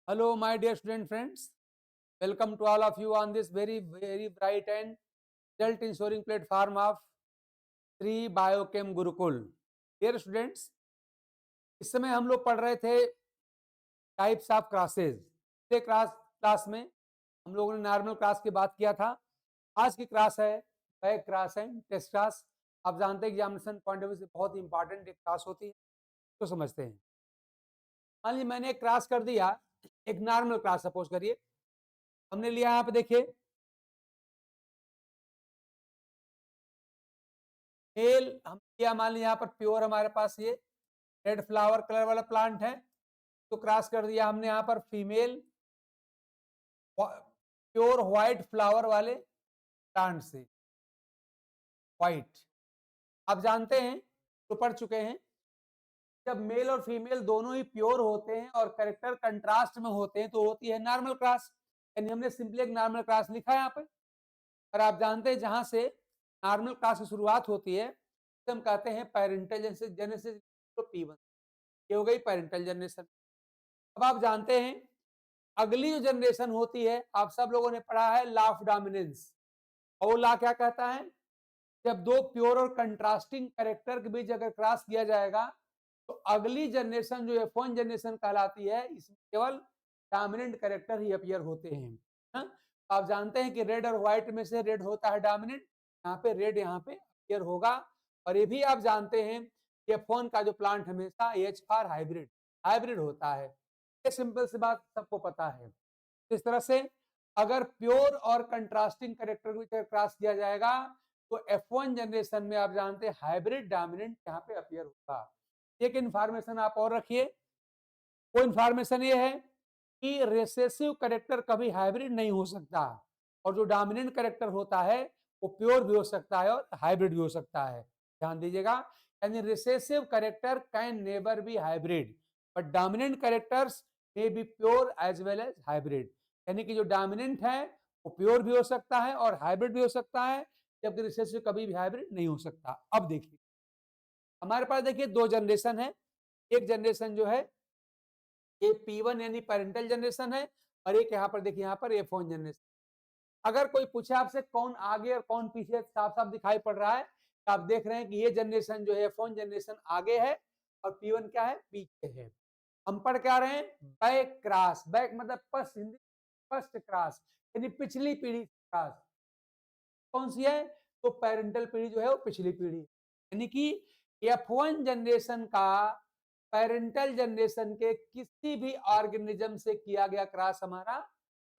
Hello, my dear student friends. Welcome to all of you on this very bright and result ensuring platform of Sri Biochem Gurukul. Dear students, इस समय हम लोग पढ़ रहे थे types of classes. पिछले class में हम लोगों ने नॉर्मल क्लास की बात किया था। आज की क्लास है back class and test class. आप जानते हैं एग्जामिनेशन पॉइंट ऑफ व्यू से बहुत इंपॉर्टेंट एक क्लास होती है, तो समझते हैं। मान लीजिए मैंने एक क्लास कर दिया, एक नॉर्मल क्लास सपोज करिए, हमने लिया यहाँ पे देखिए मेल, हम किया मान लीजिए यहाँ पर प्योर हमारे पास ये रेड फ्लावर कलर वाला प्लांट है, तो क्रॉस कर दिया हमने यहाँ पर फीमेल प्योर व्हाइट फ्लावर वाले प्लांट से। व्हाइट आप जानते हैं, तो पढ़ चुके हैं, जब मेल और फीमेल दोनों ही प्योर होते हैं और कैरेक्टर कंट्रास्ट में होते हैं तो होती है नॉर्मल क्रॉस। यानी हमने सिंपली एक नॉर्मल क्रॉस लिखा है यहाँ पे। और आप जानते हैं जहां से नॉर्मल क्रॉस की शुरुआत होती है हम कहते हैं पेरेंटल जेनेसिस P1। ये हो गई पेरेंटल जनरेशन। अब आप जानते हैं अगली जो जनरेशन होती है, आप सब लोगों ने पढ़ा है लॉ ऑफ डोमिनेंस। और वो लॉ क्या कहता है, जब दो प्योर और कंट्रास्टिंग कैरेक्टर के बीच अगर क्रॉस किया जाएगा तो अगली जनरेशन जो F1 जनरेशन कहलाती है, इसमें केवल डोमिनेंट कैरेक्टर ही अपीयर होते हैं। तो आप जानते हैं कि रेड और व्हाइट में से रेड होता है डोमिनेंट, यहाँ पे रेड यहाँ पे अपीयर होगा। और ये भी आप जानते हैं कि F1 का जो प्लांट हमेशा H फॉर हाइब्रिड होता है। ये सिंपल सी बात सबको पता है। इस तरह से अगर प्योर और कंट्रास्टिंग कैरेक्टर को क्रॉस किया जाएगा तो F1 जनरेशन में आप जानते हैं हाइब्रिड डोमिनेंट यहाँ पे अपीयर होगा। एक इंफॉर्मेशन आप और रखिए, वो इंफॉर्मेशन ये है कि रिसेसिव कैरेक्टर कभी हाइब्रिड नहीं हो सकता, और जो डोमिनेंट कैरेक्टर होता है वो प्योर भी हो सकता है और हाइब्रिड भी हो सकता है। ध्यान दीजिएगा, यानी recessive character can never be hybrid but dominant characters may be pure as well as hybrid. यानी कि जो डोमिनेंट है वो प्योर भी हो सकता है और हाइब्रिड भी हो सकता है, जबकि रिसेसिव कभी भी हाइब्रिड नहीं हो सकता। अब देखिए हमारे पास देखिए दो जनरेशन है। एक जनरेशन जो है ये P1 यानी पेरेंटल जनरेशन है, और एक यहाँ पर देखिए यहाँ पर F1 जनरेशन। अगर कोई पूछे आपसे कौन आगे और कौन पीछे, साफ साफ दिखाई पड़ रहा है। तो आप देख रहे हैं कि ये जनरेशन जो है F1 जनरेशन आगे है और P1 क्या है, पीछे है। हम पढ़ क्या रहे हैं, बैक क्रॉस। बैक मतलब फर्स्ट क्रॉस, यानी पिछली पीढ़ी क्रॉस। कौन सी है, तो पेरेंटल पीढ़ी जो है वो पिछली पीढ़ी, यानी कि F1 जनरेशन का पेरेंटल जनरेशन के किसी भी ऑर्गेनिज्म से किया गया क्रॉस हमारा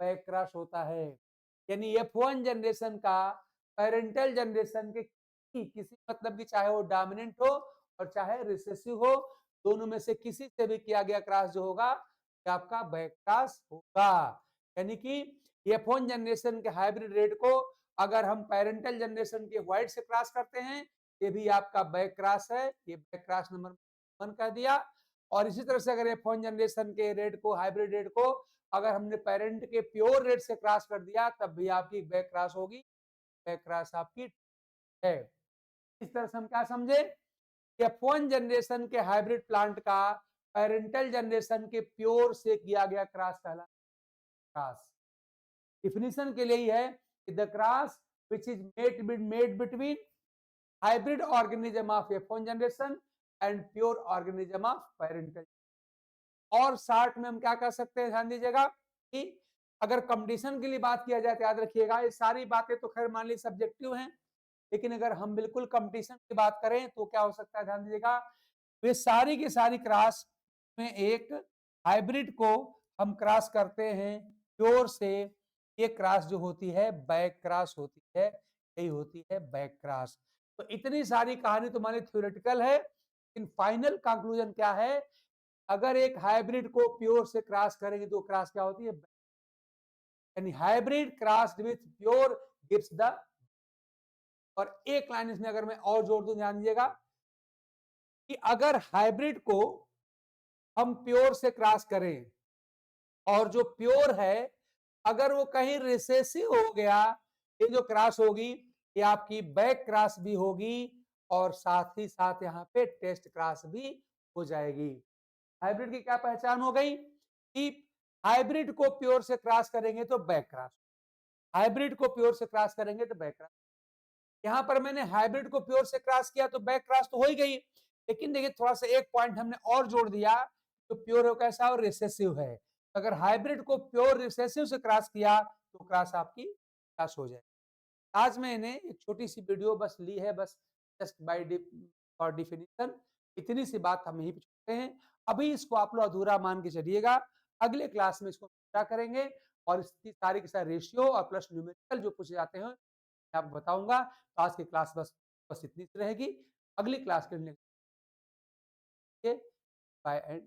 बैक क्रॉस होता है। यानी F1 जनरेशन का पेरेंटल जनरेशन के किसी मतलब की, चाहे वो डोमिनेंट हो और चाहे रिसेसिव हो, दोनों में से किसी से भी किया गया क्रॉस जो होगा आपका बैक क्रॉस होगा। यानी कि F1 जनरेशन के हाइब्रिड रेड को अगर हम पेरेंटल जनरेशन के व्हाइट से क्रॉस करते हैं, ये भी आपका बैक क्रॉस है, ये बैक क्रॉस नंबर 1 कह दिया। और इसी तरह से अगर F1 जनरेशन के रेड को, हाइब्रिड रेड को अगर हमने पेरेंट के प्योर रेड से क्रॉस कर दिया, तब भी आपकी बैक क्रॉस होगी, बैक क्रॉस आपकी है। इस तरह से हम क्या समझे, F1 जनरेशन के हाइब्रिड प्लांट का पेरेंटल जनरेशन के प्योर से किया गया क्रॉस कहला क्रॉस। डिफिनीशन के लिए ही है कि the cross which is made between hybrid organism of F1 generation and pure organism of parental। और शार्ट में हम क्या कर सकते हैं, ध्यान दीजिएगा कि अगर कंपटीशन के लिए बात किया जाए तो याद रखिएगा ये सारी बातें तो खैर मान ली सब्जेक्टिव हैं, लेकिन अगर हम बिल्कुल कंपटीशन की बात करें तो क्या हो सकता है, ध्यान दीजिएगा, वे सारी की सारी क्रॉस में एक हाइब्रिड को हम क्रॉस करते हैं प्योर से, ये क्रॉस जो होती है बैक क्रॉस होती है, यही होती है बैक क्रॉस। तो इतनी सारी कहानी तुम्हारी थ्योरेटिकल है, लेकिन फाइनल कंक्लूजन क्या है, अगर एक हाइब्रिड को प्योर से क्रॉस करेंगे तो क्रॉस क्या होती है, यानी hybrid crossed with pure gives the. और एक लाइन इसमें अगर मैं और जोड़ दूं, ध्यान दीजिएगा कि अगर हाइब्रिड को हम प्योर से क्रॉस करें और जो प्योर है अगर वो कहीं रिसेसिव हो गया, ये जो क्रॉस होगी ये आपकी बैक क्रॉस भी होगी और साथ ही साथ यहाँ पे टेस्ट क्रॉस भी हो जाएगी। हाइब्रिड की क्या पहचान हो गई कि हाइब्रिड को प्योर से क्रॉस करेंगे तो बैक क्रॉस, हाइब्रिड को प्योर से क्रॉस करेंगे तो बैक क्रॉस। यहाँ पर मैंने हाइब्रिड को प्योर से क्रॉस किया तो बैक क्रॉस तो हो ही गई, लेकिन देखिए थोड़ा सा एक पॉइंट हमने और जोड़ दिया, तो प्योर हो कैसा और रिसेसिव है। अगर हाइब्रिड को प्योर रिसेसिव से क्रॉस किया तो क्रॉस आपकी क्रॉस हो जाए। आज मैंने एक छोटी सी वीडियो बस ली है, बस जस्ट बाय फॉर डिफिनीशन, इतनी सी बात हम यहीं पे छोड़ते हैं। अभी इसको आप लोग अधूरा मान के चलिएगा, अगले क्लास में इसको पूरा करेंगे और इसकी सारी की सारी रेशियो और प्लस न्यूमेरिकल जो पूछे जाते हैं मैं आपको बताऊंगा। तो आज की क्लास बस इतनी सी रहेगी, अगली क्लास के लिए बाय एंड